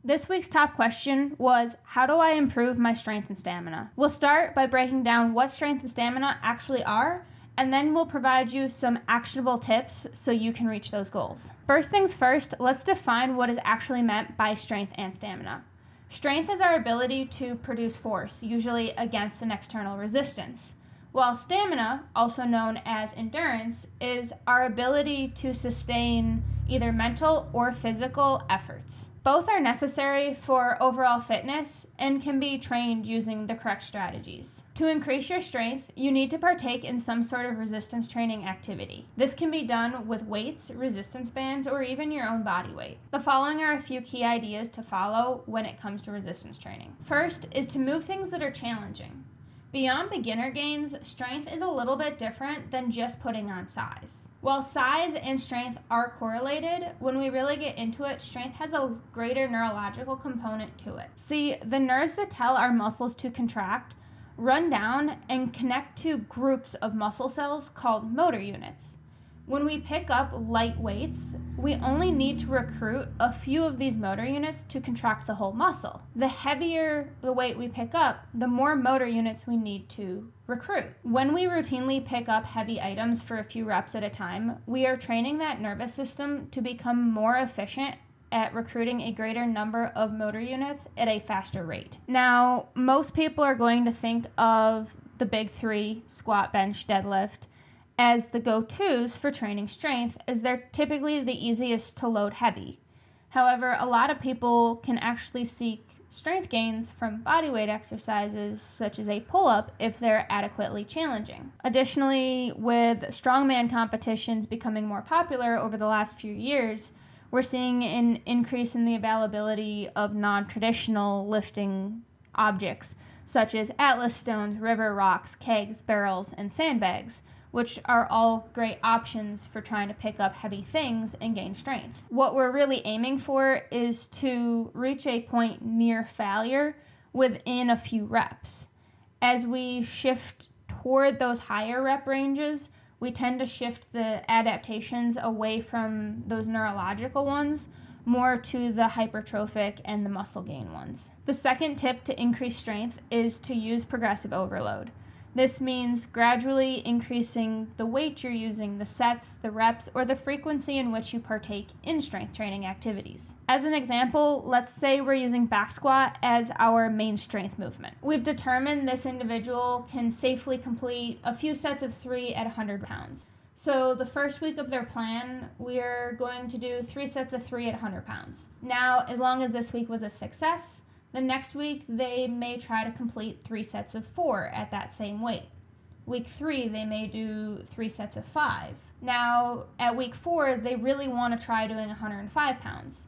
This week's top question was, how do I improve my strength and stamina? We'll start by breaking down what strength and stamina actually are, and then we'll provide you some actionable tips so you can reach those goals. First things first, let's define what is actually meant by strength and stamina. Strength is our ability to produce force, usually against an external resistance, while stamina, also known as endurance, is our ability to sustain either mental or physical efforts. Both are necessary for overall fitness and can be trained using the correct strategies. To increase your strength, you need to partake in some sort of resistance training activity. This can be done with weights, resistance bands, or even your own body weight. The following are a few key ideas to follow when it comes to resistance training. First is to move things that are challenging. Beyond beginner gains, strength is a little bit different than just putting on size. While size and strength are correlated, when we really get into it, strength has a greater neurological component to it. See, the nerves that tell our muscles to contract run down and connect to groups of muscle cells called motor units. When we pick up light weights, we only need to recruit a few of these motor units to contract the whole muscle. The heavier the weight we pick up, the more motor units we need to recruit. When we routinely pick up heavy items for a few reps at a time, we are training that nervous system to become more efficient at recruiting a greater number of motor units at a faster rate. Now, most people are going to think of the big three, squat, bench, deadlift, as the go-tos for training strength, as they're typically the easiest to load heavy. However, a lot of people can actually seek strength gains from bodyweight exercises such as a pull-up if they're adequately challenging. Additionally, with strongman competitions becoming more popular over the last few years, we're seeing an increase in the availability of non-traditional lifting objects such as atlas stones, river rocks, kegs, barrels, and sandbags, which are all great options for trying to pick up heavy things and gain strength. What we're really aiming for is to reach a point near failure within a few reps. As we shift toward those higher rep ranges, we tend to shift the adaptations away from those neurological ones more to the hypertrophic and the muscle gain ones. The second tip to increase strength is to use progressive overload. This means gradually increasing the weight you're using, the sets, the reps, or the frequency in which you partake in strength training activities. As an example, let's say we're using back squat as our main strength movement. We've determined this individual can safely complete a few sets of 3 at 100 pounds. So the first week of their plan, we're going to do 3 sets of 3 at 100 pounds. Now, as long as this week was a success, the next week, they may try to complete 3 sets of 4 at that same weight. Week 3, they may do 3 sets of 5. Now, at week 4, they really want to try doing 105 pounds.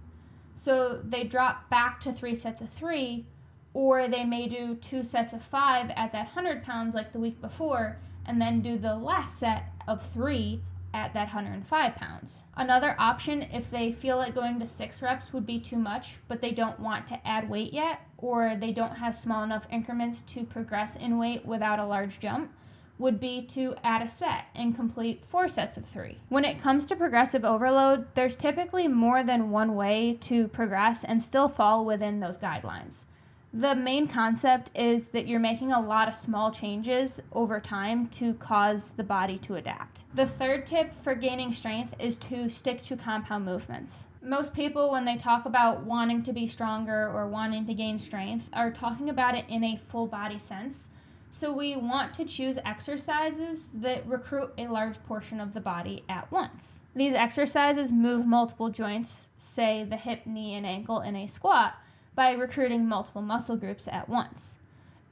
So they drop back to 3 sets of 3, or they may do 2 sets of 5 at that 100 pounds like the week before, and then do the last set of 3 at that 105 pounds. Another option, if they feel like going to 6 reps would be too much, but they don't want to add weight yet, or they don't have small enough increments to progress in weight without a large jump, would be to add a set and complete 4 sets of 3. When it comes to progressive overload, there's typically more than one way to progress and still fall within those guidelines. The main concept is that you're making a lot of small changes over time to cause the body to adapt. The third tip for gaining strength is to stick to compound movements. Most people, when they talk about wanting to be stronger or wanting to gain strength, are talking about it in a full body sense. So we want to choose exercises that recruit a large portion of the body at once. These exercises move multiple joints, say the hip, knee, and ankle in a squat, by recruiting multiple muscle groups at once.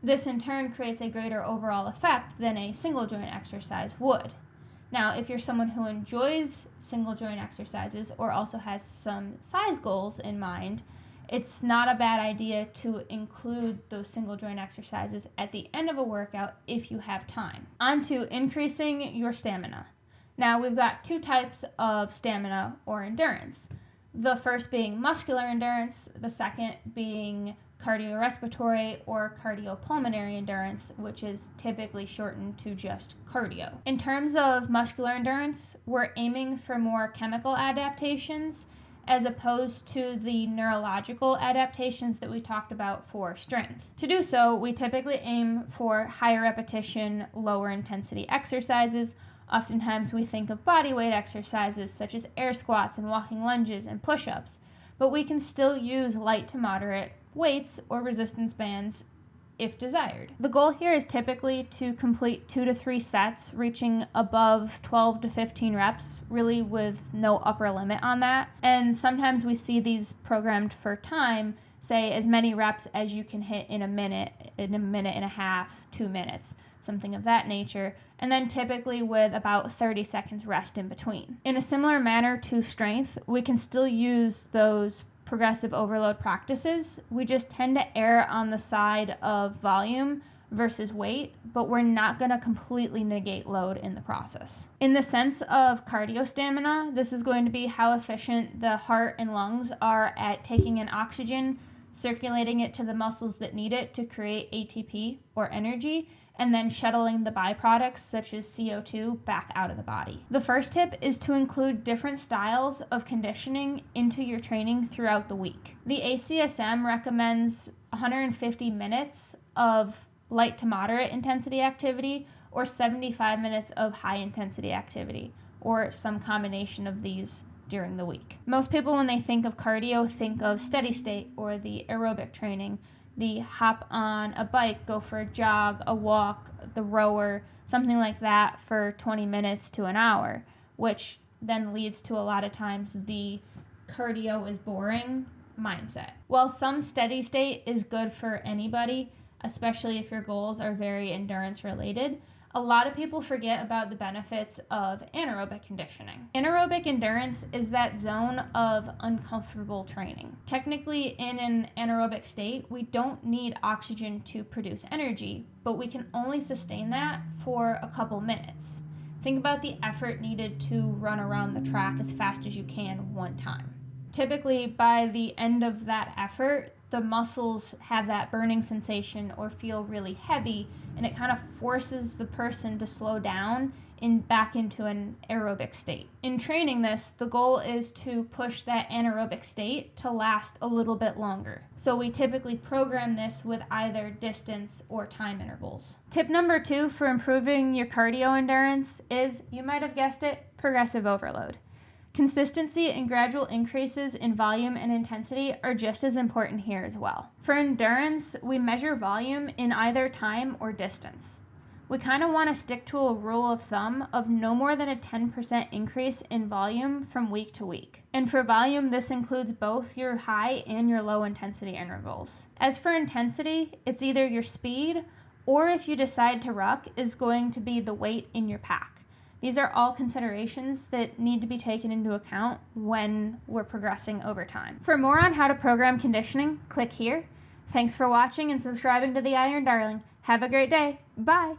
This in turn creates a greater overall effect than a single joint exercise would. Now, if you're someone who enjoys single joint exercises or also has some size goals in mind, it's not a bad idea to include those single joint exercises at the end of a workout if you have time. On to increasing your stamina. Now, we've got 2 types of stamina or endurance. The first being muscular endurance, the second being cardiorespiratory or cardiopulmonary endurance, which is typically shortened to just cardio. In terms of muscular endurance, we're aiming for more chemical adaptations as opposed to the neurological adaptations that we talked about for strength. To do so, we typically aim for higher repetition, lower intensity exercises. Oftentimes we think of body weight exercises such as air squats and walking lunges and push-ups, but we can still use light to moderate weights or resistance bands if desired. The goal here is typically to complete 2 to 3 sets, reaching above 12 to 15 reps, really with no upper limit on that. And sometimes we see these programmed for time, say as many reps as you can hit in a minute and a half, 2 minutes, something of that nature, and then typically with about 30 seconds rest in between. In a similar manner to strength, we can still use those progressive overload practices. We just tend to err on the side of volume versus weight, but we're not going to completely negate load in the process. In the sense of cardio stamina, this is going to be how efficient the heart and lungs are at taking in oxygen, circulating it to the muscles that need it to create ATP or energy, and then shuttling the byproducts such as CO2 back out of the body. The first tip is to include different styles of conditioning into your training throughout the week. The ACSM recommends 150 minutes of light to moderate intensity activity or 75 minutes of high intensity activity, or some combination of these during the week. Most people, when they think of cardio, think of steady state or the aerobic training, the hop on a bike, go for a jog, a walk, the rower, something like that for 20 minutes to an hour, which then leads to a lot of times the cardio is boring mindset. While some steady state is good for anybody, especially if your goals are very endurance related, a lot of people forget about the benefits of anaerobic conditioning. Anaerobic endurance is that zone of uncomfortable training. Technically, in an anaerobic state, we don't need oxygen to produce energy, but we can only sustain that for a couple minutes. Think about the effort needed to run around the track as fast as you can one time. Typically, by the end of that effort, the muscles have that burning sensation or feel really heavy, and it kind of forces the person to slow down back into an aerobic state. In training this, the goal is to push that anaerobic state to last a little bit longer. So we typically program this with either distance or time intervals. Tip number 2 for improving your cardio endurance is, you might have guessed it, progressive overload. Consistency and gradual increases in volume and intensity are just as important here as well. For endurance, we measure volume in either time or distance. We kind of want to stick to a rule of thumb of no more than a 10% increase in volume from week to week. And for volume, this includes both your high and your low intensity intervals. As for intensity, it's either your speed or, if you decide to ruck, is going to be the weight in your pack. These are all considerations that need to be taken into account when we're progressing over time. For more on how to program conditioning, click here. Thanks for watching and subscribing to the Iron Darling. Have a great day. Bye.